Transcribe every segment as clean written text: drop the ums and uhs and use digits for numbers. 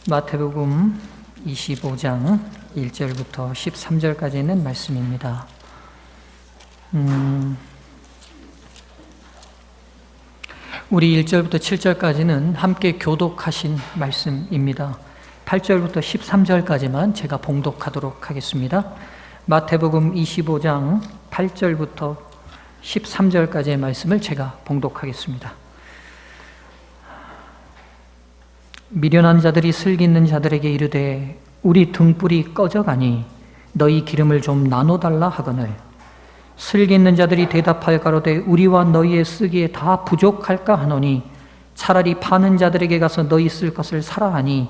마태복음 25장 1절부터 13절까지 있는 말씀입니다. 우리 1절부터 7절까지는 함께 교독하신 말씀입니다. 8절부터 13절까지만 제가 봉독하도록 하겠습니다. 마태복음 25장 8절부터 13절까지의 말씀을 제가 봉독하겠습니다. 미련한 자들이 슬기있는 자들에게 이르되 우리 등불이 꺼져가니 너희 기름을 좀 나눠달라 하거늘 슬기있는 자들이 대답하여 가로되 우리와 너희의 쓰기에 다 부족할까 하노니 차라리 파는 자들에게 가서 너희 쓸 것을 사라 하니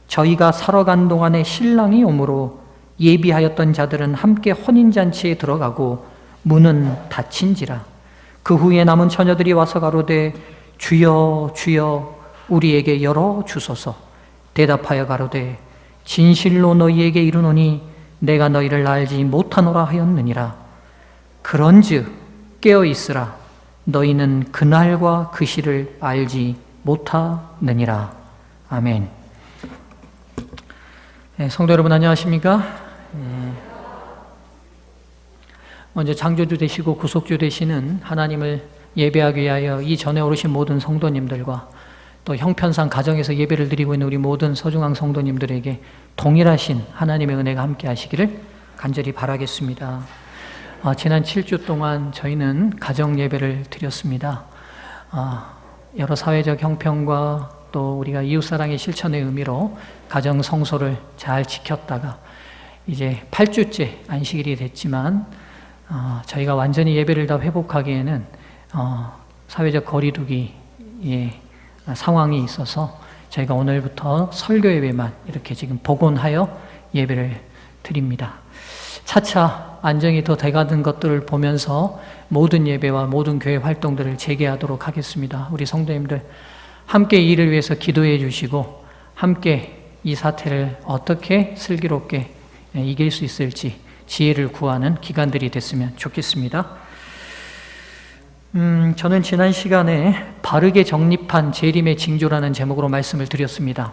저희가 사러 간 동안에 신랑이 오므로 예비하였던 자들은 함께 혼인잔치에 들어가고 문은 닫힌지라. 그 후에 남은 처녀들이 와서 가로되 주여 주여 우리에게 열어주소서. 대답하여 가로되 진실로 너희에게 이르노니 내가 너희를 알지 못하노라 하였느니라. 그런즉 깨어있으라. 너희는 그날과 그 시를 알지 못하느니라. 아멘. 성도 여러분 안녕하십니까? 먼저 창조주 되시고 구속주 되시는 하나님을 예배하기 위하여 이 전에 오르신 모든 성도님들과 또 형편상 가정에서 예배를 드리고 있는 우리 모든 소중한 성도님들에게 동일하신 하나님의 은혜가 함께 하시기를 간절히 바라겠습니다. 지난 7주 동안 저희는 가정 예배를 드렸습니다. 여러 사회적 형편과 또 우리가 이웃사랑의 실천의 의미로 가정 성소를 잘 지켰다가 이제 8주째 안식일이 됐지만 저희가 완전히 예배를 다 회복하기에는 사회적 거리두기 상황이 있어서 저희가 오늘부터 설교 예배만 이렇게 지금 복원하여 예배를 드립니다. 차차 안정이 더 돼가는 것들을 보면서 모든 예배와 모든 교회 활동들을 재개하도록 하겠습니다. 우리 성도님들 함께 이 일을 위해서 기도해 주시고 함께 이 사태를 어떻게 슬기롭게 이길 수 있을지 지혜를 구하는 기간들이 됐으면 좋겠습니다. 저는 지난 시간에 바르게 정립한 재림의 징조라는 제목으로 말씀을 드렸습니다.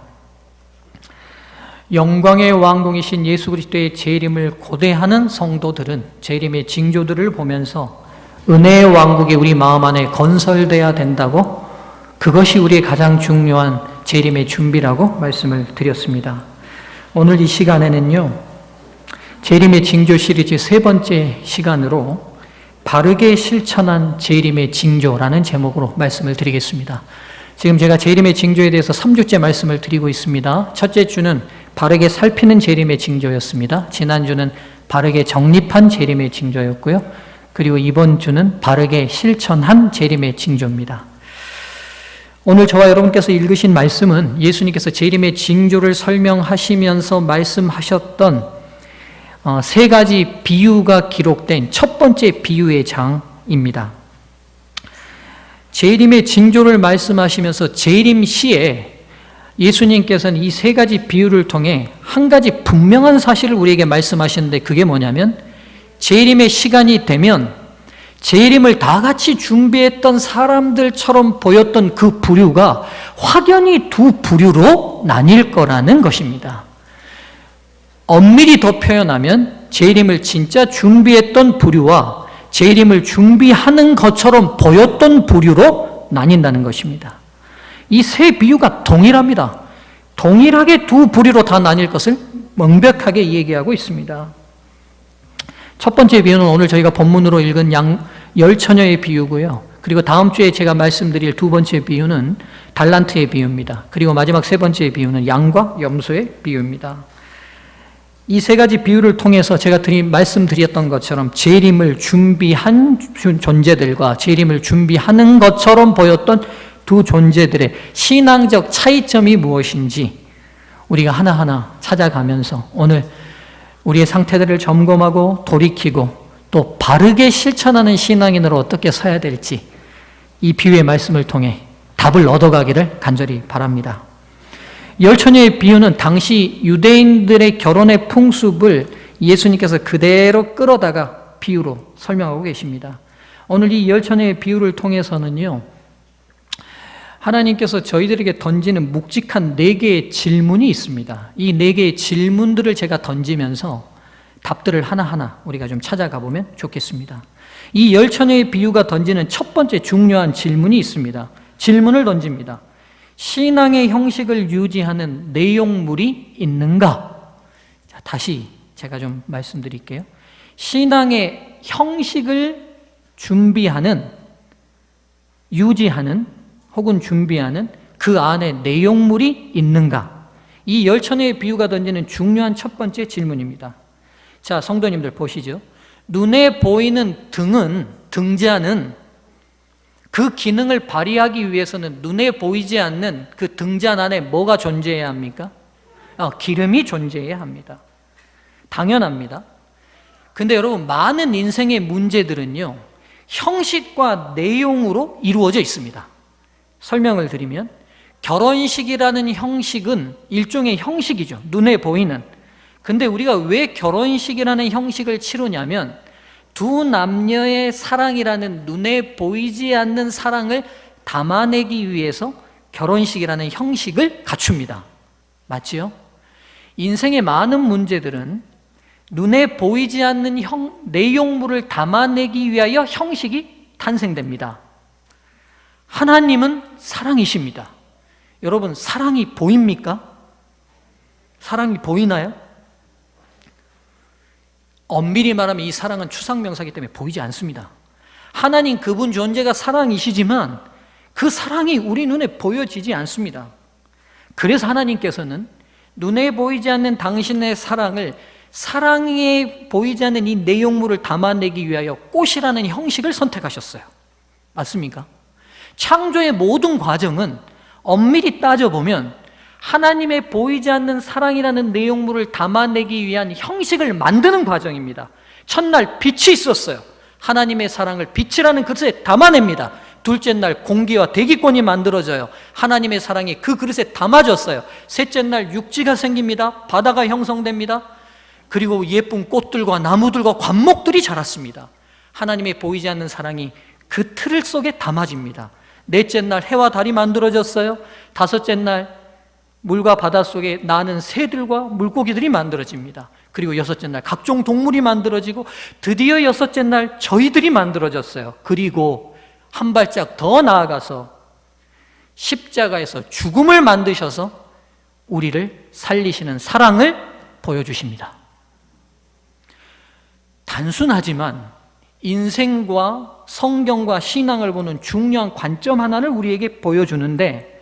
영광의 왕궁이신 예수 그리스도의 재림을 고대하는 성도들은 재림의 징조들을 보면서 은혜의 왕국이 우리 마음 안에 건설돼야 된다고, 그것이 우리의 가장 중요한 재림의 준비라고 말씀을 드렸습니다. 오늘 이 시간에는요, 재림의 징조 시리즈 세 번째 시간으로 바르게 실천한 재림의 징조라는 제목으로 말씀을 드리겠습니다. 지금 제가 재림의 징조에 대해서 3주째 말씀을 드리고 있습니다. 첫째 주는 바르게 살피는 재림의 징조였습니다. 지난주는 바르게 정립한 재림의 징조였고요. 그리고 이번 주는 바르게 실천한 재림의 징조입니다. 오늘 저와 여러분께서 읽으신 말씀은 예수님께서 재림의 징조를 설명하시면서 말씀하셨던 세 가지 비유가 기록된 첫 번째 비유의 장입니다. 재림의 징조를 말씀하시면서 재림 시에 예수님께서는 이 세 가지 비유를 통해 한 가지 분명한 사실을 우리에게 말씀하시는데, 그게 뭐냐면 재림의 시간이 되면 재림을 다 같이 준비했던 사람들처럼 보였던 그 부류가 확연히 두 부류로 나뉠 거라는 것입니다. 엄밀히 더 표현하면 재림을 진짜 준비했던 부류와 재림을 준비하는 것처럼 보였던 부류로 나뉜다는 것입니다. 이 세 비유가 동일합니다. 동일하게 두 부류로 다 나뉠 것을 명백하게 얘기하고 있습니다. 첫 번째 비유는 오늘 저희가 본문으로 읽은 열 처녀의 비유고요. 그리고 다음 주에 제가 말씀드릴 두 번째 비유는 달란트의 비유입니다. 그리고 마지막 세 번째 비유는 양과 염소의 비유입니다. 이 세 가지 비유를 통해서 제가 말씀드렸던 것처럼 재림을 준비한 존재들과 재림을 준비하는 것처럼 보였던 두 존재들의 신앙적 차이점이 무엇인지 우리가 하나하나 찾아가면서 오늘 우리의 상태들을 점검하고 돌이키고 또 바르게 실천하는 신앙인으로 어떻게 서야 될지 이 비유의 말씀을 통해 답을 얻어가기를 간절히 바랍니다. 열 처녀의 비유는 당시 유대인들의 결혼의 풍습을 예수님께서 그대로 끌어다가 비유로 설명하고 계십니다. 오늘 이 열 처녀의 비유를 통해서는요, 하나님께서 저희들에게 던지는 묵직한 4개의 질문이 있습니다. 이 4개의 질문들을 제가 던지면서 답들을 하나하나 우리가 좀 찾아가 보면 좋겠습니다. 이 10처녀의 비유가 던지는 첫 번째 중요한 질문이 있습니다. 질문을 던집니다. 신앙의 형식을 유지하는 내용물이 있는가? 자, 다시 제가 좀 말씀드릴게요. 신앙의 형식을 준비하는, 유지하는 혹은 준비하는 그 안에 내용물이 있는가? 이 10처녀의 비유가 던지는 중요한 첫 번째 질문입니다. 자, 성도님들 보시죠. 눈에 보이는 등자는 그 기능을 발휘하기 위해서는 눈에 보이지 않는 그 등잔 안에 뭐가 존재해야 합니까? 기름이 존재해야 합니다. 당연합니다. 근데 여러분, 많은 인생의 문제들은요, 형식과 내용으로 이루어져 있습니다. 설명을 드리면, 결혼식이라는 형식은 일종의 형식이죠. 눈에 보이는. 근데 우리가 왜 결혼식이라는 형식을 치르냐면, 두 남녀의 사랑이라는 눈에 보이지 않는 사랑을 담아내기 위해서 결혼식이라는 형식을 갖춥니다. 맞지요? 인생의 많은 문제들은 눈에 보이지 않는 내용물을 담아내기 위하여 형식이 탄생됩니다. 하나님은 사랑이십니다. 여러분, 사랑이 보입니까? 사랑이 보이나요? 엄밀히 말하면 이 사랑은 추상명사이기 때문에 보이지 않습니다. 하나님 그분 존재가 사랑이시지만 그 사랑이 우리 눈에 보여지지 않습니다. 그래서 하나님께서는 눈에 보이지 않는 당신의 사랑을, 사랑에 보이지 않는 이 내용물을 담아내기 위하여 꽃이라는 형식을 선택하셨어요. 맞습니까? 창조의 모든 과정은 엄밀히 따져보면 하나님의 보이지 않는 사랑이라는 내용물을 담아내기 위한 형식을 만드는 과정입니다. 첫날 빛이 있었어요. 하나님의 사랑을 빛이라는 그릇에 담아냅니다. 둘째 날 공기와 대기권이 만들어져요. 하나님의 사랑이 그 그릇에 담아졌어요. 셋째 날 육지가 생깁니다. 바다가 형성됩니다. 그리고 예쁜 꽃들과 나무들과 관목들이 자랐습니다. 하나님의 보이지 않는 사랑이 그 틀 속에 담아집니다. 넷째 날 해와 달이 만들어졌어요. 다섯째 날 물과 바다 속에 나는 새들과 물고기들이 만들어집니다. 그리고 여섯째 날 각종 동물이 만들어지고 드디어 여섯째 날 저희들이 만들어졌어요. 그리고 한 발짝 더 나아가서 십자가에서 죽음을 만드셔서 우리를 살리시는 사랑을 보여주십니다. 단순하지만 인생과 성경과 신앙을 보는 중요한 관점 하나를 우리에게 보여주는데,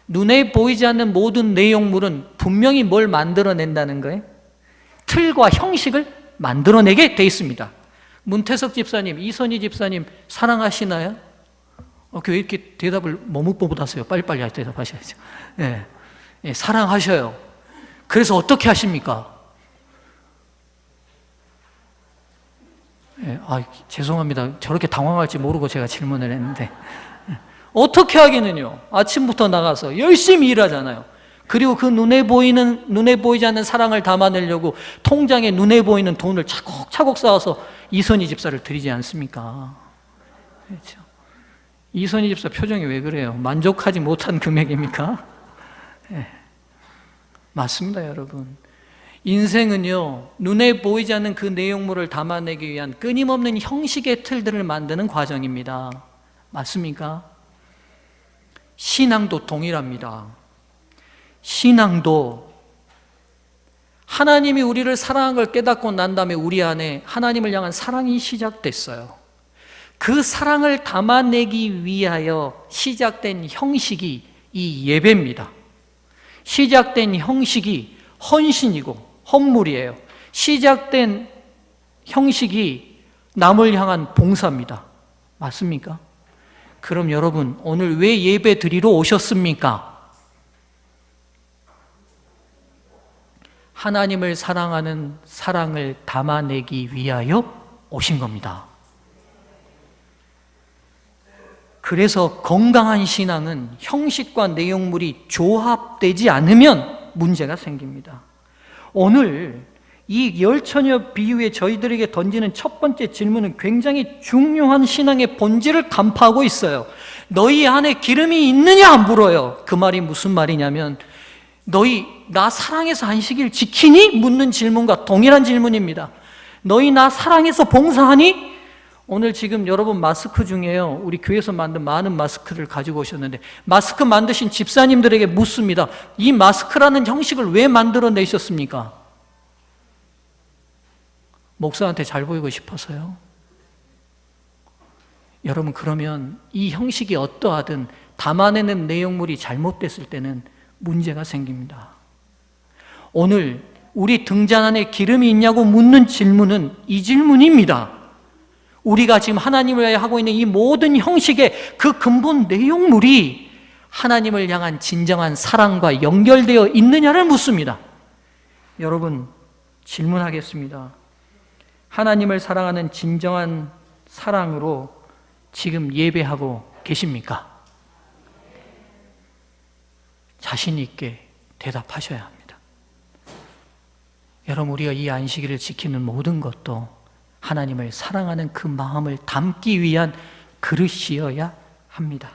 눈에 보이지 않는 모든 내용물은 분명히 뭘 만들어낸다는 거예요? 틀과 형식을 만들어내게 돼 있습니다. 문태석 집사님, 이선희 집사님 사랑하시나요? 왜 이렇게 대답을 머뭇머뭇하세요? 빨리빨리 대답하셔야죠. 예, 사랑하셔요. 그래서 어떻게 하십니까? 죄송합니다. 저렇게 당황할지 모르고 제가 질문을 했는데, 어떻게 하기는요? 아침부터 나가서 열심히 일하잖아요. 그리고 그 눈에 보이지 않는 사랑을 담아내려고 통장에 눈에 보이는 돈을 차곡차곡 쌓아서 이선희 집사를 드리지 않습니까? 그렇죠? 이선희 집사 표정이 왜 그래요? 만족하지 못한 금액입니까? 네. 맞습니다, 여러분. 인생은요, 눈에 보이지 않는 그 내용물을 담아내기 위한 끊임없는 형식의 틀들을 만드는 과정입니다. 맞습니까? 신앙도 동일합니다. 신앙도 하나님이 우리를 사랑한 걸 깨닫고 난 다음에 우리 안에 하나님을 향한 사랑이 시작됐어요. 그 사랑을 담아내기 위하여 시작된 형식이 이 예배입니다. 시작된 형식이 헌신이고 헌물이에요. 시작된 형식이 남을 향한 봉사입니다. 맞습니까? 그럼 여러분, 오늘 왜 예배 드리러 오셨습니까? 하나님을 사랑하는 사랑을 담아내기 위하여 오신 겁니다. 그래서 건강한 신앙은 형식과 내용물이 조합되지 않으면 문제가 생깁니다. 오늘 이 열처녀 비유에 저희들에게 던지는 첫 번째 질문은 굉장히 중요한 신앙의 본질을 간파하고 있어요. 너희 안에 기름이 있느냐 안 물어요. 그 말이 무슨 말이냐면 너희 나 사랑해서 안식일 지키니? 묻는 질문과 동일한 질문입니다. 너희 나 사랑해서 봉사하니? 오늘 지금 여러분 마스크 중에요, 우리 교회에서 만든 많은 마스크를 가지고 오셨는데 마스크 만드신 집사님들에게 묻습니다. 이 마스크라는 형식을 왜 만들어내셨습니까? 목사한테 잘 보이고 싶어서요. 여러분, 그러면 이 형식이 어떠하든 담아내는 내용물이 잘못됐을 때는 문제가 생깁니다. 오늘 우리 등잔 안에 기름이 있냐고 묻는 질문은 이 질문입니다. 우리가 지금 하나님을 하고 있는 이 모든 형식의 그 근본 내용물이 하나님을 향한 진정한 사랑과 연결되어 있느냐를 묻습니다. 여러분, 질문하겠습니다. 하나님을 사랑하는 진정한 사랑으로 지금 예배하고 계십니까? 자신 있게 대답하셔야 합니다. 여러분, 우리가 이 안식일을 지키는 모든 것도 하나님을 사랑하는 그 마음을 담기 위한 그릇이어야 합니다.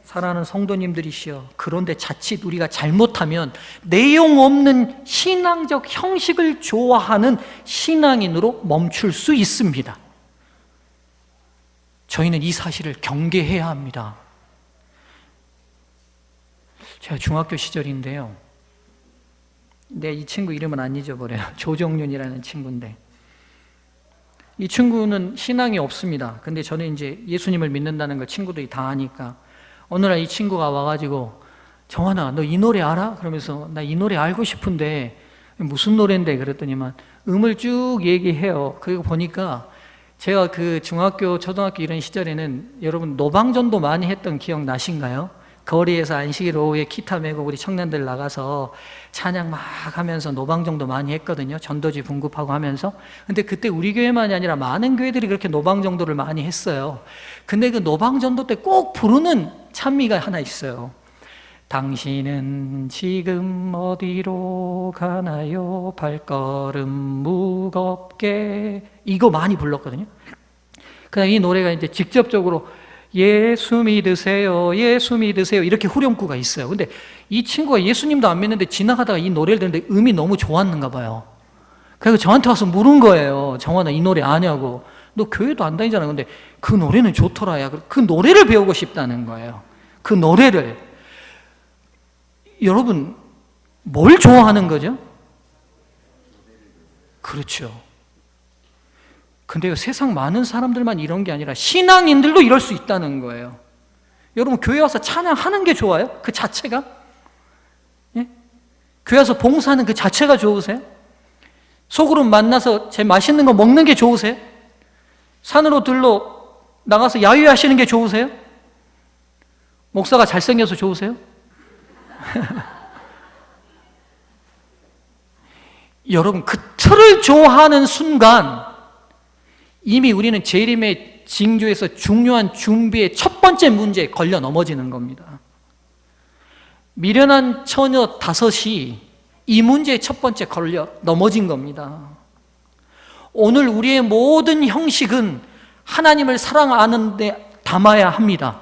사랑하는 성도님들이시여, 그런데 자칫 우리가 잘못하면 내용 없는 신앙적 형식을 좋아하는 신앙인으로 멈출 수 있습니다. 저희는 이 사실을 경계해야 합니다. 제가 중학교 시절인데요, 이 친구 이름은 안 잊어버려요. 조정윤이라는 친구인데, 이 친구는 신앙이 없습니다. 근데 저는 이제 예수님을 믿는다는 걸 친구들이 다 아니까 어느 날 이 친구가 와가지고, 정환아, 너 이 노래 알아? 그러면서 나 이 노래 알고 싶은데 무슨 노래인데? 그랬더니만 음을 쭉 얘기해요. 그리고 보니까 제가 그 중학교, 초등학교 이런 시절에는 여러분 노방전도 많이 했던 기억 나신가요? 거리에서 안식일 오후에 기타 메고 우리 청년들 나가서 찬양 막 하면서 노방정도 많이 했거든요. 전도지 분급하고 하면서. 근데 그때 우리 교회만이 아니라 많은 교회들이 그렇게 노방정도를 많이 했어요. 근데 그 노방전도 때 꼭 부르는 찬미가 하나 있어요. 당신은 지금 어디로 가나요? 발걸음 무겁게. 이거 많이 불렀거든요. 그냥 이 노래가 이제 직접적으로 예수 믿으세요, 예수 믿으세요, 이렇게 후렴구가 있어요. 근데 이 친구가 예수님도 안 믿는데 지나가다가 이 노래를 듣는데 음이 너무 좋았는가 봐요. 그래서 저한테 와서 물은 거예요. 정환아, 이 노래 아냐고. 너 교회도 안 다니잖아. 근데 그 노래는 좋더라. 야, 그 노래를 배우고 싶다는 거예요. 그 노래를. 여러분, 뭘 좋아하는 거죠? 그렇죠. 근데 세상 많은 사람들만 이런 게 아니라 신앙인들도 이럴 수 있다는 거예요. 여러분, 교회 와서 찬양하는 게 좋아요? 그 자체가? 예? 교회 와서 봉사하는 그 자체가 좋으세요? 소그룹 만나서 제 맛있는 거 먹는 게 좋으세요? 산으로 들러 나가서 야유하시는 게 좋으세요? 목사가 잘생겨서 좋으세요? 여러분, 그 틀을 좋아하는 순간 이미 우리는 재림의 징조에서 중요한 준비의 첫 번째 문제에 걸려 넘어지는 겁니다. 미련한 처녀 5이 이 문제의 첫 번째 걸려 넘어진 겁니다. 오늘 우리의 모든 형식은 하나님을 사랑하는 데 담아야 합니다.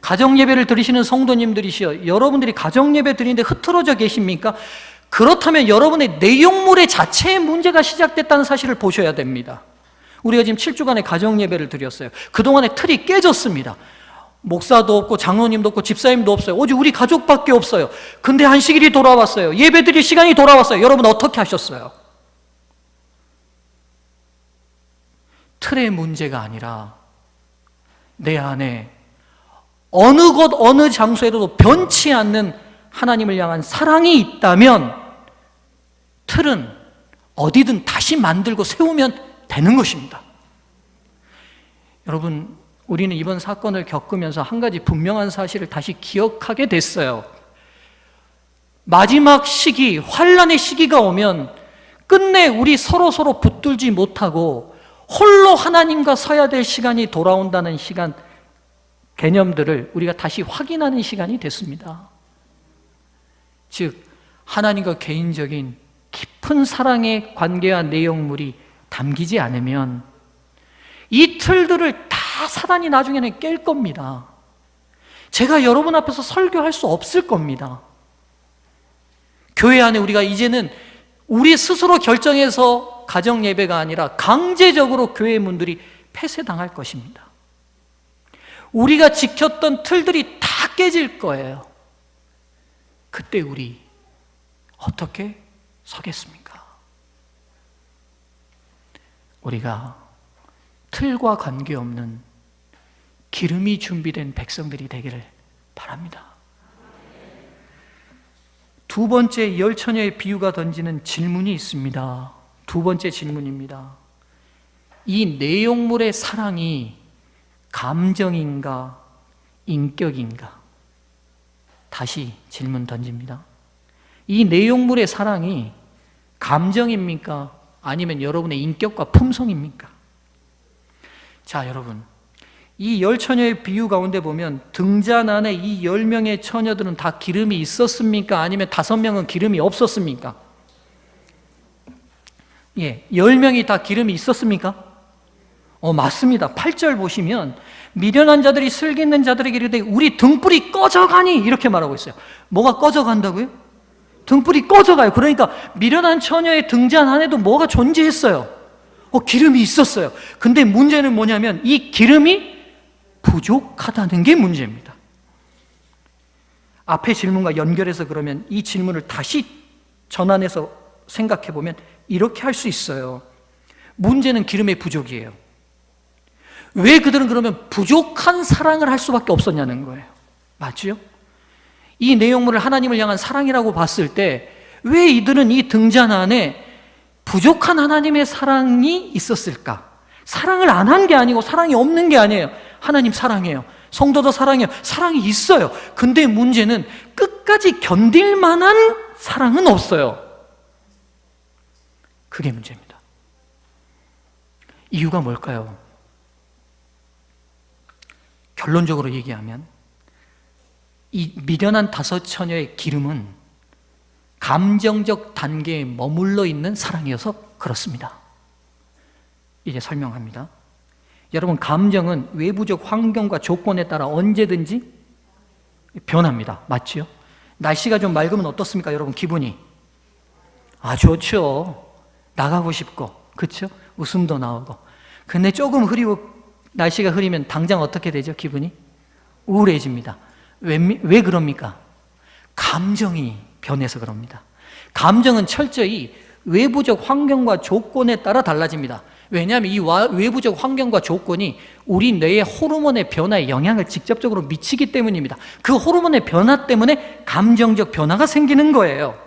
가정예배를 드리시는 성도님들이시여, 여러분들이 가정예배 드리는데 흐트러져 계십니까? 그렇다면 여러분의 내용물의 자체의 문제가 시작됐다는 사실을 보셔야 됩니다. 우리가 지금 7주간의 가정예배를 드렸어요. 그동안의 틀이 깨졌습니다. 목사도 없고 장로님도 없고 집사님도 없어요. 오직 우리 가족밖에 없어요. 근데 안식일이 돌아왔어요. 예배 드릴 시간이 돌아왔어요. 여러분 어떻게 하셨어요? 틀의 문제가 아니라 내 안에 어느 곳 어느 장소에도 변치 않는 하나님을 향한 사랑이 있다면 틀은 어디든 다시 만들고 세우면 되는 것입니다. 여러분, 우리는 이번 사건을 겪으면서 한 가지 분명한 사실을 다시 기억하게 됐어요. 마지막 시기, 환난의 시기가 오면 끝내 우리 서로 붙들지 못하고 홀로 하나님과 서야 될 시간이 돌아온다는 시간, 개념들을 우리가 다시 확인하는 시간이 됐습니다. 즉, 하나님과 개인적인 깊은 깊은 사랑의 관계와 내용물이 담기지 않으면 이 틀들을 다 사단이 나중에는 깰 겁니다. 제가 여러분 앞에서 설교할 수 없을 겁니다. 교회 안에 우리가 이제는 우리 스스로 결정해서 가정 예배가 아니라 강제적으로 교회 문들이 폐쇄당할 것입니다. 우리가 지켰던 틀들이 다 깨질 거예요. 그때 우리 어떻게 서겠습니까? 우리가 틀과 관계없는 기름이 준비된 백성들이 되기를 바랍니다. 두 번째 열 처녀의 비유가 던지는 질문이 있습니다. 두 번째 질문입니다. 이 내용물의 사랑이 감정인가 인격인가? 다시 질문 던집니다. 이 내용물의 사랑이 감정입니까? 아니면 여러분의 인격과 품성입니까? 자, 여러분, 이 열 처녀의 비유 가운데 보면 등잔 안에 이 10명의 처녀들은 다 기름이 있었습니까? 아니면 5명은 기름이 없었습니까? 예, 10명이 다 기름이 있었습니까? 맞습니다. 8절 보시면 미련한 자들이 슬기 있는 자들에게 이르되 우리 등불이 꺼져가니 이렇게 말하고 있어요. 뭐가 꺼져간다고요? 등불이 꺼져가요. 그러니까 미련한 처녀의 등잔 안에도 뭐가 존재했어요. 기름이 있었어요. 근데 문제는 뭐냐면 이 기름이 부족하다는 게 문제입니다. 앞의 질문과 연결해서 그러면 이 질문을 다시 전환해서 생각해 보면 이렇게 할 수 있어요. 문제는 기름의 부족이에요. 왜 그들은 그러면 부족한 사랑을 할 수밖에 없었냐는 거예요. 맞죠? 이 내용물을 하나님을 향한 사랑이라고 봤을 때 왜 이들은 이 등잔 안에 부족한 하나님의 사랑이 있었을까? 사랑을 안 한 게 아니고 사랑이 없는 게 아니에요. 하나님 사랑해요. 성도도 사랑해요. 사랑이 있어요. 근데 문제는 끝까지 견딜 만한 사랑은 없어요. 그게 문제입니다. 이유가 뭘까요? 결론적으로 얘기하면 이 미련한 5 처녀의 기름은 감정적 단계에 머물러 있는 사랑이어서 그렇습니다. 이제 설명합니다. 여러분, 감정은 외부적 환경과 조건에 따라 언제든지 변합니다. 맞지요? 날씨가 좀 맑으면 어떻습니까? 여러분, 기분이 좋죠. 나가고 싶고, 그렇죠? 웃음도 나오고. 근데 조금 흐리고 날씨가 흐리면 당장 어떻게 되죠? 기분이 우울해집니다. 왜 그럽니까? 감정이 변해서 그럽니다. 감정은 철저히 외부적 환경과 조건에 따라 달라집니다. 왜냐하면 이 외부적 환경과 조건이 우리 뇌의 호르몬의 변화에 영향을 직접적으로 미치기 때문입니다. 그 호르몬의 변화 때문에 감정적 변화가 생기는 거예요.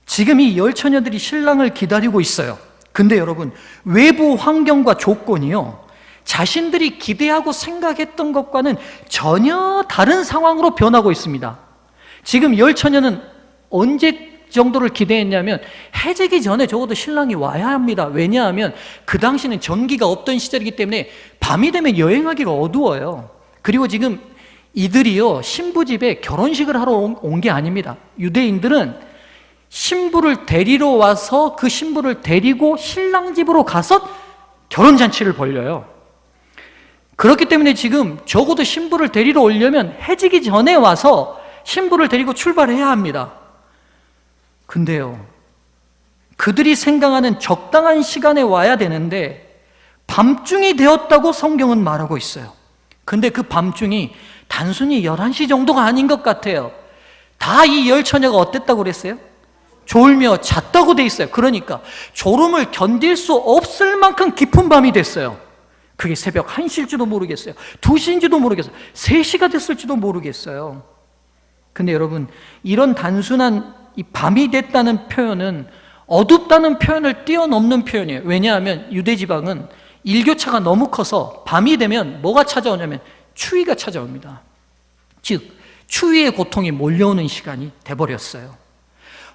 지금 이 10 처녀들이 신랑을 기다리고 있어요. 근데 여러분, 외부 환경과 조건이요, 자신들이 기대하고 생각했던 것과는 전혀 다른 상황으로 변하고 있습니다. 지금 10 처녀는 언제 정도를 기대했냐면 해지기 전에 적어도 신랑이 와야 합니다. 왜냐하면 그 당시는 전기가 없던 시절이기 때문에 밤이 되면 여행하기가 어두워요. 그리고 지금 이들이요, 신부 집에 결혼식을 하러 온 게 아닙니다. 유대인들은 신부를 데리러 와서 그 신부를 데리고 신랑 집으로 가서 결혼잔치를 벌려요. 그렇기 때문에 지금 적어도 신부를 데리러 오려면 해지기 전에 와서 신부를 데리고 출발해야 합니다. 근데요, 그들이 생각하는 적당한 시간에 와야 되는데 밤중이 되었다고 성경은 말하고 있어요. 근데 그 밤중이 단순히 11시 정도가 아닌 것 같아요. 다 이 10 처녀가 어땠다고 그랬어요? 졸며 잤다고 돼 있어요. 그러니까 졸음을 견딜 수 없을 만큼 깊은 밤이 됐어요. 그게 새벽 1시일지도 모르겠어요. 2시인지도 모르겠어요. 3시가 됐을지도 모르겠어요. 근데 여러분, 이런 단순한 이 밤이 됐다는 표현은 어둡다는 표현을 뛰어넘는 표현이에요. 왜냐하면 유대 지방은 일교차가 너무 커서 밤이 되면 뭐가 찾아오냐면 추위가 찾아옵니다. 즉, 추위의 고통이 몰려오는 시간이 돼버렸어요.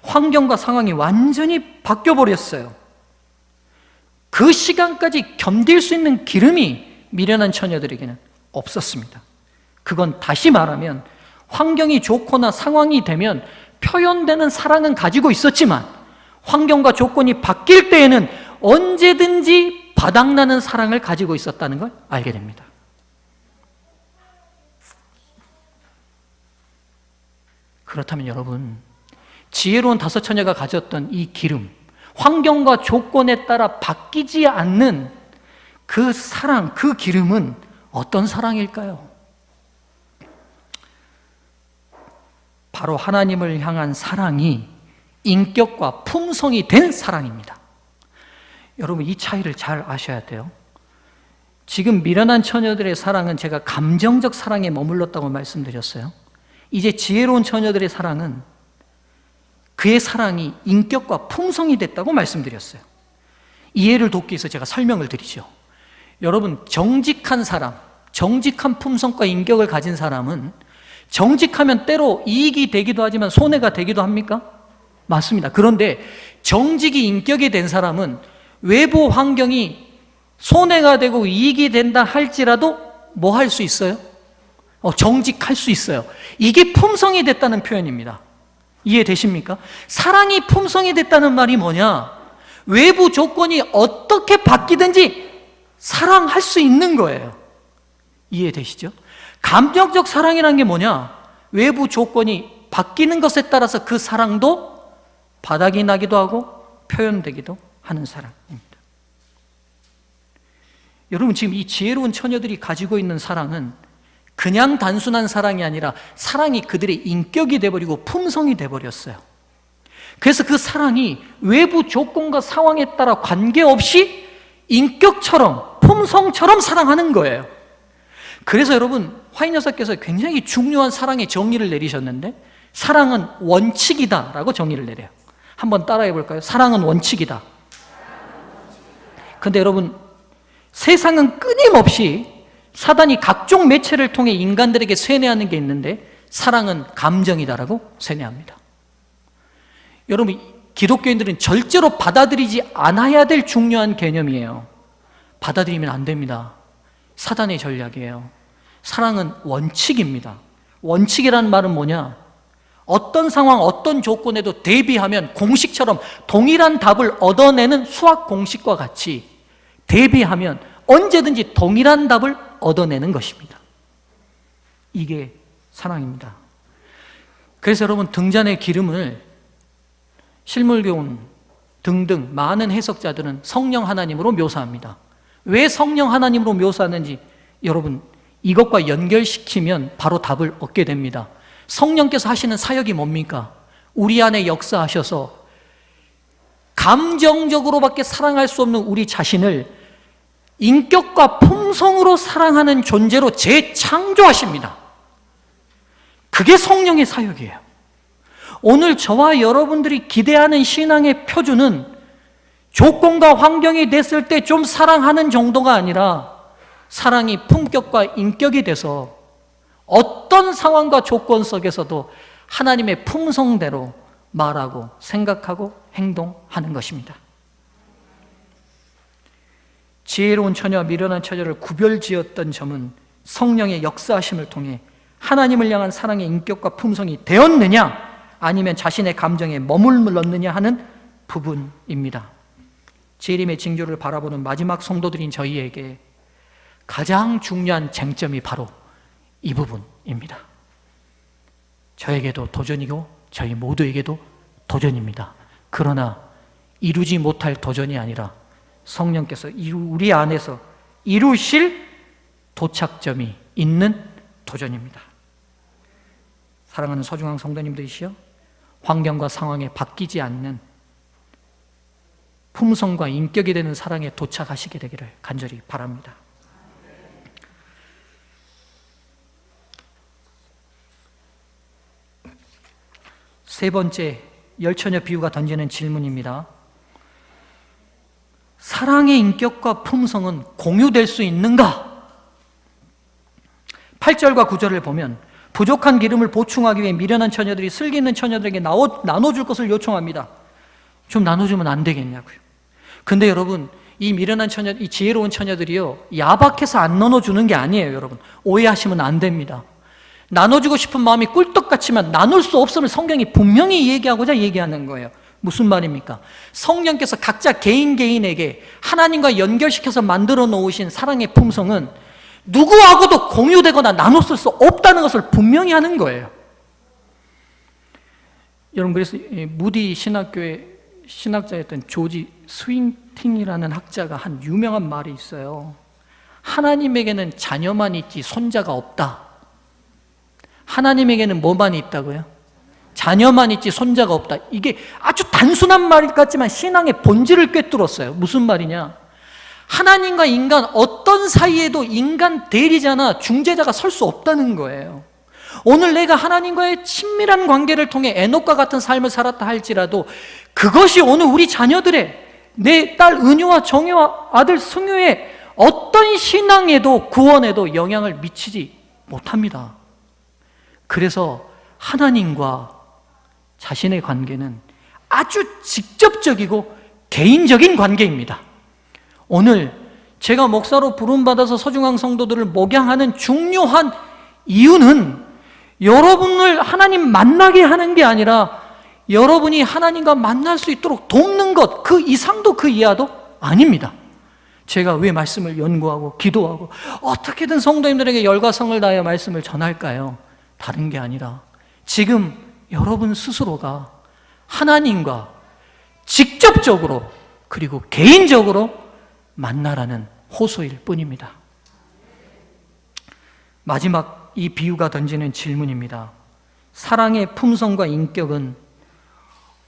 환경과 상황이 완전히 바뀌어버렸어요. 그 시간까지 견딜 수 있는 기름이 미련한 처녀들에게는 없었습니다. 그건 다시 말하면 환경이 좋거나 상황이 되면 표현되는 사랑은 가지고 있었지만 환경과 조건이 바뀔 때에는 언제든지 바닥나는 사랑을 가지고 있었다는 걸 알게 됩니다. 그렇다면 여러분, 지혜로운 다섯 처녀가 가졌던 이 기름, 환경과 조건에 따라 바뀌지 않는 그 사랑, 그 기름은 어떤 사랑일까요? 바로 하나님을 향한 사랑이 인격과 품성이 된 사랑입니다. 여러분, 이 차이를 잘 아셔야 돼요. 지금 미련한 처녀들의 사랑은 제가 감정적 사랑에 머물렀다고 말씀드렸어요. 이제 지혜로운 처녀들의 사랑은 그의 사랑이 인격과 품성이 됐다고 말씀드렸어요. 이해를 돕기 위해서 제가 설명을 드리죠. 여러분, 정직한 사람, 정직한 품성과 인격을 가진 사람은 정직하면 때로 이익이 되기도 하지만 손해가 되기도 합니까? 맞습니다. 그런데 정직이 인격이 된 사람은 외부 환경이 손해가 되고 이익이 된다 할지라도 뭐 할 수 있어요? 정직할 수 있어요. 이게 품성이 됐다는 표현입니다. 이해되십니까? 사랑이 품성이 됐다는 말이 뭐냐? 외부 조건이 어떻게 바뀌든지 사랑할 수 있는 거예요. 이해되시죠? 감정적 사랑이라는 게 뭐냐? 외부 조건이 바뀌는 것에 따라서 그 사랑도 바닥이 나기도 하고 표현되기도 하는 사랑입니다. 여러분, 지금 이 지혜로운 처녀들이 가지고 있는 사랑은 그냥 단순한 사랑이 아니라 사랑이 그들의 인격이 되어버리고 품성이 되어버렸어요. 그래서 그 사랑이 외부 조건과 상황에 따라 관계없이 인격처럼 품성처럼 사랑하는 거예요. 그래서 여러분, 화인 여사께서 굉장히 중요한 사랑의 정의를 내리셨는데 사랑은 원칙이다 라고 정의를 내려요. 한번 따라해 볼까요? 사랑은 원칙이다. 근데 여러분, 세상은 끊임없이 사단이 각종 매체를 통해 인간들에게 세뇌하는 게 있는데 사랑은 감정이다라고 세뇌합니다. 여러분, 기독교인들은 절대로 받아들이지 않아야 될 중요한 개념이에요. 받아들이면 안 됩니다. 사단의 전략이에요. 사랑은 원칙입니다. 원칙이라는 말은 뭐냐? 어떤 상황, 어떤 조건에도 대비하면 공식처럼 동일한 답을 얻어내는 수학 공식과 같이 대비하면 언제든지 동일한 답을 얻어내는 것입니다. 이게 사랑입니다. 그래서 여러분, 등잔의 기름을 실물교훈 등등 많은 해석자들은 성령 하나님으로 묘사합니다. 왜 성령 하나님으로 묘사하는지 여러분, 이것과 연결시키면 바로 답을 얻게 됩니다. 성령께서 하시는 사역이 뭡니까? 우리 안에 역사하셔서 감정적으로밖에 사랑할 수 없는 우리 자신을 인격과 품성으로 사랑하는 존재로 재창조하십니다. 그게 성령의 사역이에요. 오늘 저와 여러분들이 기대하는 신앙의 표준은 조건과 환경이 됐을 때 좀 사랑하는 정도가 아니라 사랑이 품격과 인격이 돼서 어떤 상황과 조건 속에서도 하나님의 품성대로 말하고 생각하고 행동하는 것입니다. 지혜로운 처녀와 미련한 처녀를 구별지었던 점은 성령의 역사하심을 통해 하나님을 향한 사랑의 인격과 품성이 되었느냐 아니면 자신의 감정에 머물렀느냐 하는 부분입니다. 재림의 징조를 바라보는 마지막 성도들인 저희에게 가장 중요한 쟁점이 바로 이 부분입니다. 저에게도 도전이고 저희 모두에게도 도전입니다. 그러나 이루지 못할 도전이 아니라 성령께서 우리 안에서 이루실 도착점이 있는 도전입니다. 사랑하는 소중한 성도님들이시여, 환경과 상황에 바뀌지 않는 품성과 인격이 되는 사랑에 도착하시게 되기를 간절히 바랍니다. 세 번째, 열처녀 비유가 던지는 질문입니다. 사랑의 인격과 품성은 공유될 수 있는가? 8절과 9절을 보면 부족한 기름을 보충하기 위해 미련한 처녀들이 슬기 있는 처녀들에게 나눠줄 것을 요청합니다. 좀 나눠주면 안 되겠냐고요. 근데 여러분, 이 미련한 처녀, 이 지혜로운 처녀들이요, 야박해서 안 나눠주는 게 아니에요. 여러분, 오해하시면 안 됩니다. 나눠주고 싶은 마음이 꿀떡같지만 나눌 수 없음을 성경이 분명히 얘기하고자 얘기하는 거예요. 무슨 말입니까? 성령께서 각자 개인에게 하나님과 연결시켜서 만들어 놓으신 사랑의 품성은 누구하고도 공유되거나 나눴을 수 없다는 것을 분명히 하는 거예요. 여러분, 그래서 무디 신학교의 신학자였던 조지 스윙팅이라는 학자가 한 유명한 말이 있어요. 하나님에게는 자녀만 있지 손자가 없다. 하나님에게는 뭐만 있다고요? 자녀만 있지 손자가 없다. 이게 아주 단순한 말 같지만 신앙의 본질을 꿰뚫었어요. 무슨 말이냐? 하나님과 인간 어떤 사이에도 인간 대리자나 중재자가 설 수 없다는 거예요. 오늘 내가 하나님과의 친밀한 관계를 통해 에녹과 같은 삶을 살았다 할지라도 그것이 오늘 우리 자녀들의, 내 딸 은유와 정유와 아들 승유의 어떤 신앙에도 구원에도 영향을 미치지 못합니다. 그래서 하나님과 자신의 관계는 아주 직접적이고 개인적인 관계입니다. 오늘 제가 목사로 부름받아서 서중앙 성도들을 목양하는 중요한 이유는 여러분을 하나님 만나게 하는 게 아니라 여러분이 하나님과 만날 수 있도록 돕는 것, 그 이상도 그 이하도 아닙니다. 제가 왜 말씀을 연구하고 기도하고 어떻게든 성도님들에게 열과 성을 다하여 말씀을 전할까요? 다른 게 아니라 지금 여러분 스스로가 하나님과 직접적으로 그리고 개인적으로 만나라는 호소일 뿐입니다. 마지막 이 비유가 던지는 질문입니다. 사랑의 품성과 인격은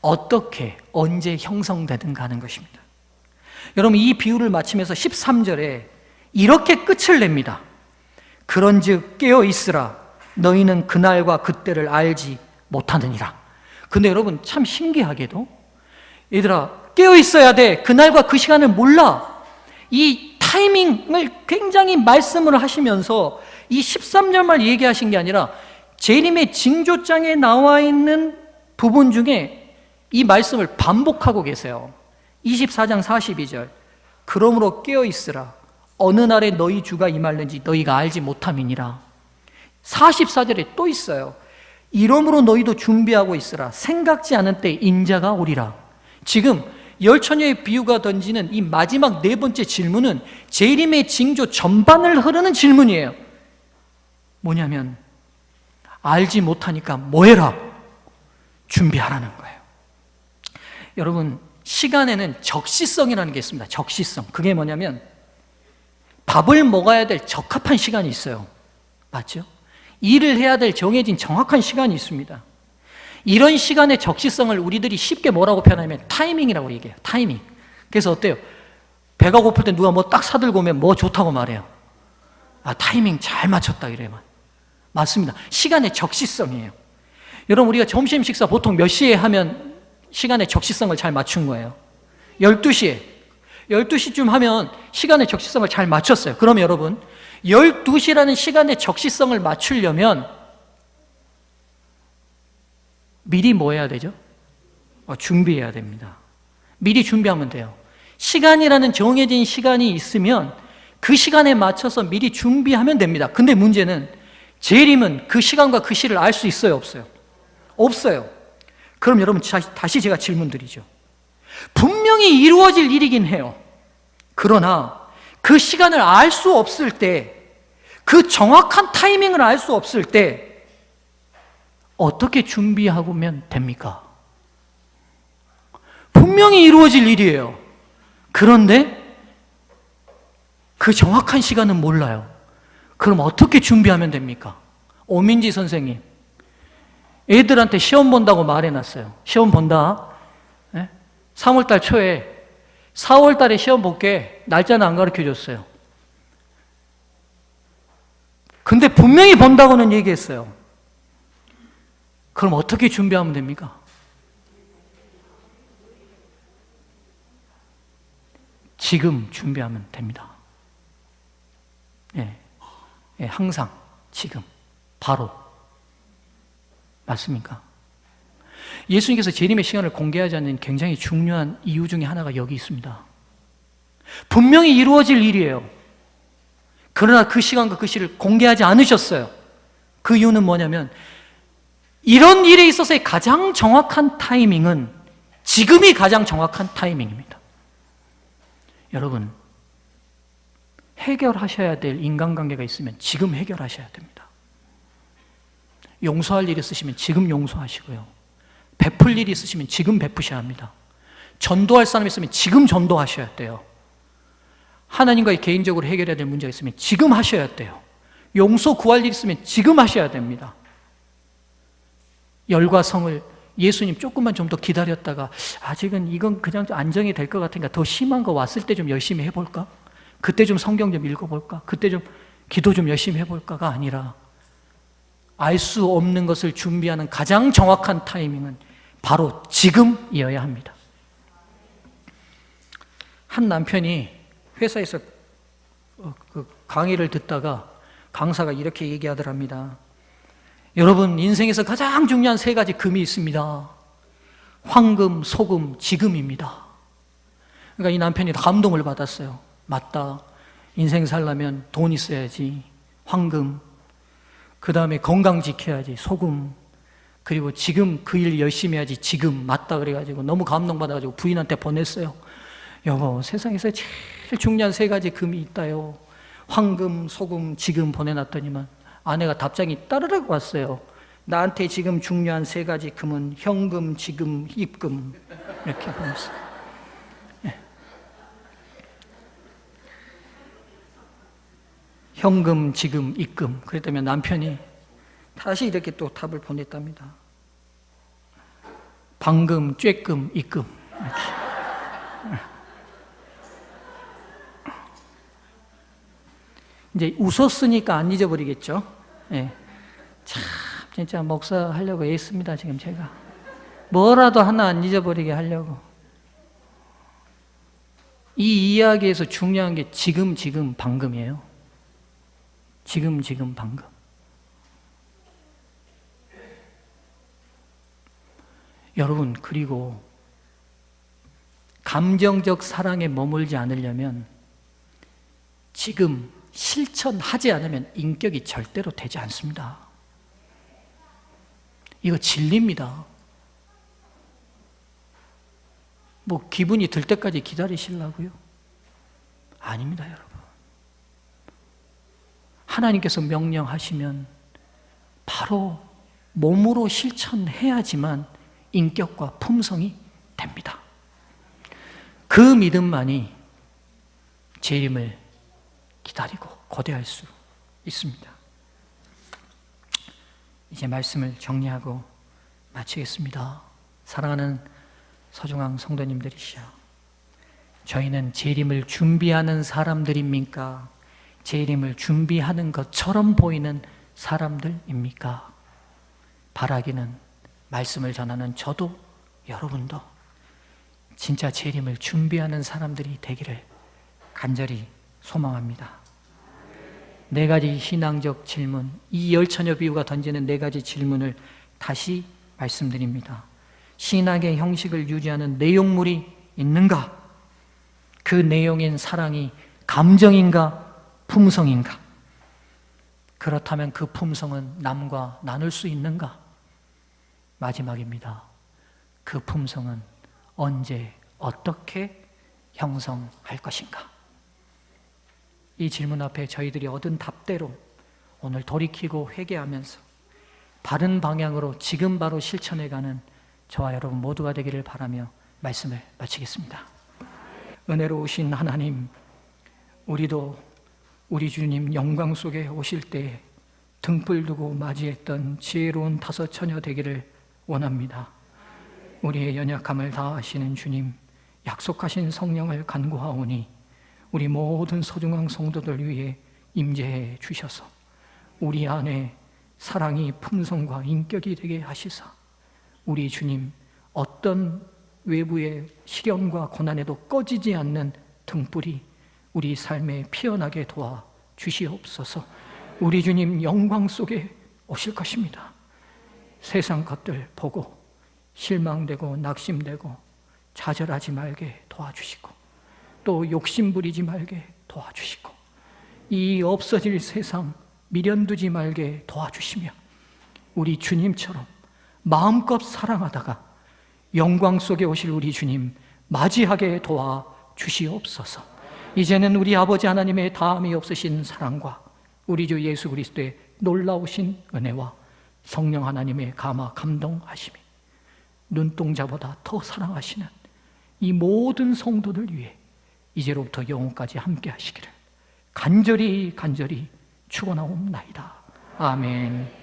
어떻게, 언제 형성되든가 하는 것입니다. 여러분, 이 비유를 마치면서 13절에 이렇게 끝을 냅니다. 그런즉 깨어 있으라. 너희는 그날과 그때를 알지 못하느니라. 근데 여러분, 참 신기하게도 얘들아 깨어 있어야 돼. 그날과 그 시간을 몰라. 이 타이밍을 굉장히 말씀을 하시면서 이 13절 말 얘기하신 게 아니라 재림의 징조장에 나와 있는 부분 중에 이 말씀을 반복하고 계세요. 24장 42절 그러므로 깨어 있으라. 어느 날에 너희 주가 임할는지 너희가 알지 못함이니라. 44절에 또 있어요. 이러므로 너희도 준비하고 있으라. 생각지 않은 때 인자가 오리라. 지금 열처녀의 비유가 던지는 이 마지막 네 번째 질문은 재림의 징조 전반을 흐르는 질문이에요. 뭐냐면 알지 못하니까 뭐해라? 준비하라는 거예요. 여러분, 시간에는 적시성이라는 게 있습니다. 적시성. 그게 뭐냐면 밥을 먹어야 될 적합한 시간이 있어요. 맞죠? 일을 해야 될 정해진 정확한 시간이 있습니다. 이런 시간의 적시성을 우리들이 쉽게 뭐라고 표현하면 타이밍이라고 얘기해요. 타이밍. 그래서 어때요? 배가 고플 때 누가 뭐 딱 사들고 오면 뭐 좋다고 말해요. 아, 타이밍 잘 맞췄다 이래요. 맞습니다. 시간의 적시성이에요. 여러분, 우리가 점심 식사 보통 몇 시에 하면 시간의 적시성을 잘 맞춘 거예요? 12시에. 12시쯤 하면 시간의 적시성을 잘 맞췄어요. 그럼 여러분, 12시라는 시간의 적시성을 맞추려면 미리 뭐 해야 되죠? 준비해야 됩니다. 미리 준비하면 돼요. 시간이라는 정해진 시간이 있으면 그 시간에 맞춰서 미리 준비하면 됩니다. 근데 문제는 재림은 그 시간과 그 시를 알 수 있어요? 없어요? 없어요. 그럼 여러분, 다시 제가 질문 드리죠. 분명히 이루어질 일이긴 해요. 그러나 그 시간을 알 수 없을 때, 그 정확한 타이밍을 알 수 없을 때 어떻게 준비하면 됩니까? 분명히 이루어질 일이에요. 그런데 그 정확한 시간은 몰라요. 그럼 어떻게 준비하면 됩니까? 오민지 선생님, 애들한테 시험 본다고 말해놨어요. 시험 본다. 3월달 초에 4월달에 시험 볼게. 날짜는 안 가르쳐줬어요. 근데 분명히 본다고는 얘기했어요. 그럼 어떻게 준비하면 됩니까? 지금 준비하면 됩니다. 항상 지금 바로. 맞습니까? 예수님께서 재림의 시간을 공개하지 않는 굉장히 중요한 이유 중에 하나가 여기 있습니다. 분명히 이루어질 일이에요. 그러나 그 시간과 그 시를 공개하지 않으셨어요. 그 이유는 뭐냐면 이런 일에 있어서의 가장 정확한 타이밍은 지금이 가장 정확한 타이밍입니다. 여러분, 해결하셔야 될 인간관계가 있으면 지금 해결하셔야 됩니다. 용서할 일이 있으시면 지금 용서하시고요. 베풀 일이 있으시면 지금 베푸셔야 합니다. 전도할 사람이 있으면 지금 전도하셔야 돼요. 하나님과 개인적으로 해결해야 될 문제가 있으면 지금 하셔야 돼요. 용서 구할 일이 있으면 지금 하셔야 됩니다. 열과 성을 예수님 조금만 좀 더 기다렸다가 아직은 이건 그냥 안정이 될 것 같으니까 더 심한 거 왔을 때 좀 열심히 해볼까? 그때 좀 성경 좀 읽어볼까? 그때 좀 기도 좀 열심히 해볼까가 아니라 알 수 없는 것을 준비하는 가장 정확한 타이밍은 바로 지금이어야 합니다. 한 남편이 회사에서 그 강의를 듣다가 강사가 이렇게 얘기하더랍니다. 여러분, 인생에서 가장 중요한 세 가지 금이 있습니다. 황금, 소금, 지금입니다. 그러니까 이 남편이 감동을 받았어요. 맞다. 인생 살려면 돈 있어야지. 황금. 그 다음에 건강 지켜야지. 소금. 그리고 지금 그 일 열심히 해야지. 지금. 맞다. 그래가지고 너무 감동받아가지고 부인한테 보냈어요. 여보, 세상에서 제일 중요한 세 가지 금이 있다요. 황금, 소금, 지금 보내놨더니만 아내가 답장이 따르르 왔어요. 나한테 지금 중요한 세 가지 금은 현금, 지금, 입금. 이렇게 보냈어요. 네. 현금, 지금, 입금. 그랬다면 남편이 다시 이렇게 또 답을 보냈답니다. 방금, 쬐끔, 입금. 이렇게. 이제 웃었으니까 안 잊어버리겠죠. 예. 참 진짜 목사 하려고 애씁니다. 지금 제가 뭐라도 하나 안 잊어버리게 하려고. 이 이야기에서 중요한 게 지금 방금이에요. 지금 방금. 여러분, 그리고 감정적 사랑에 머물지 않으려면 지금 실천하지 않으면 인격이 절대로 되지 않습니다. 이거 진리입니다. 뭐 기분이 들 때까지 기다리시려고요? 아닙니다, 여러분. 하나님께서 명령하시면 바로 몸으로 실천해야지만 인격과 품성이 됩니다. 그 믿음만이 재림을 기다리고 고대할 수 있습니다. 이제 말씀을 정리하고 마치겠습니다. 사랑하는 서중앙 성도님들이시여, 저희는 재림을 준비하는 사람들입니까? 재림을 준비하는 것처럼 보이는 사람들입니까? 바라기는 말씀을 전하는 저도 여러분도 진짜 재림을 준비하는 사람들이 되기를 간절히 소망합니다. 네 가지 신앙적 질문, 이 열처녀 비유가 던지는 네 가지 질문을 다시 말씀드립니다. 신학의 형식을 유지하는 내용물이 있는가? 그 내용인 사랑이 감정인가? 품성인가? 그렇다면 그 품성은 남과 나눌 수 있는가? 마지막입니다. 그 품성은 언제, 어떻게 형성할 것인가? 이 질문 앞에 저희들이 얻은 답대로 오늘 돌이키고 회개하면서 바른 방향으로 지금 바로 실천해가는 저와 여러분 모두가 되기를 바라며 말씀을 마치겠습니다. 은혜로우신 하나님, 우리도 우리 주님 영광 속에 오실 때 등불 두고 맞이했던 지혜로운 다섯 처녀 되기를 원합니다. 우리의 연약함을 다 아시는 주님, 약속하신 성령을 간구하오니 우리 모든 소중한 성도들 위해 임재해 주셔서 우리 안에 사랑이 품성과 인격이 되게 하시사 우리 주님 어떤 외부의 시련과 고난에도 꺼지지 않는 등불이 우리 삶에 피어나게 도와 주시옵소서. 우리 주님 영광 속에 오실 것입니다. 세상 것들 보고 실망되고 낙심되고 좌절하지 말게 도와주시고 또 욕심 부리지 말게 도와주시고 이 없어질 세상 미련두지 말게 도와주시며 우리 주님처럼 마음껏 사랑하다가 영광 속에 오실 우리 주님 맞이하게 도와 주시옵소서. 이제는 우리 아버지 하나님의 다함이 없으신 사랑과 우리 주 예수 그리스도의 놀라우신 은혜와 성령 하나님의 감화 감동하심이 눈동자보다 더 사랑하시는 이 모든 성도들 위해 이제로부터 영원까지 함께 하시기를 간절히 축원하옵나이다. 아멘.